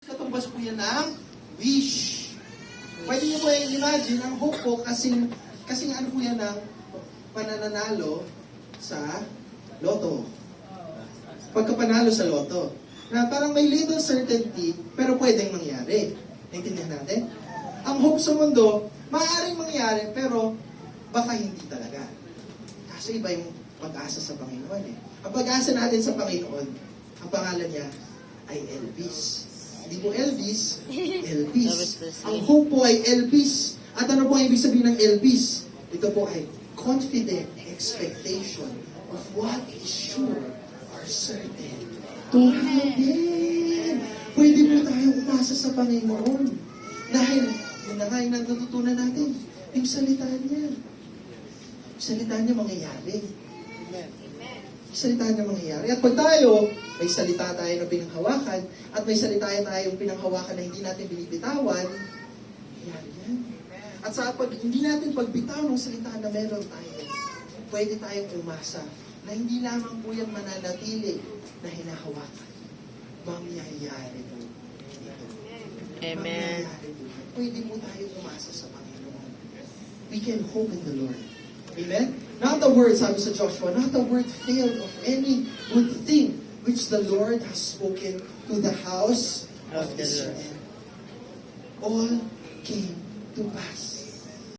Katumbas po yan ng wish. Pwede niyo po i-imagine, ang hope po kasing ano po yan ng pananalo sa loto. Pagkapanalo sa loto. Na parang may little certainty, pero pwedeng mangyari. Naintindihan natin? Ang hope sa mundo, maaaring mangyari, pero baka hindi talaga. Kasi iba yung pag-asa sa Panginoon eh. Ang pag-asa natin sa Panginoon, ang pangalan niya ay Elvis. Hindi po Elvis, Elvis. Ang hope po ay Elvis. At ano po ang ibig sabihin ng Elvis? Ito po ay confident expectation of what is sure or certain to happen. Pwede po tayong umasa sa Panginoon. Dahil, yun na nga yung natutunan natin, yung salita niya. Yung salita niya mangyayari. Yung salita niya mangyayari. At pag tayo, may salita tayo na pinanghawakan, at may salita tayong pinanghawakan na hindi natin binibitawan, yan. At sa hindi natin pagbitaw ng salita na meron tayo, pwede tayong umasa na hindi lamang po yan mananatili na hinahawakan. Mangyayari po. Amen. Pwede po tayo umasa sa Panginoon. We can hope in the Lord. Amen? Not the word, sabi sa Joshua, not the word failed of any good thing which the Lord has spoken to the house of Israel. All came to pass.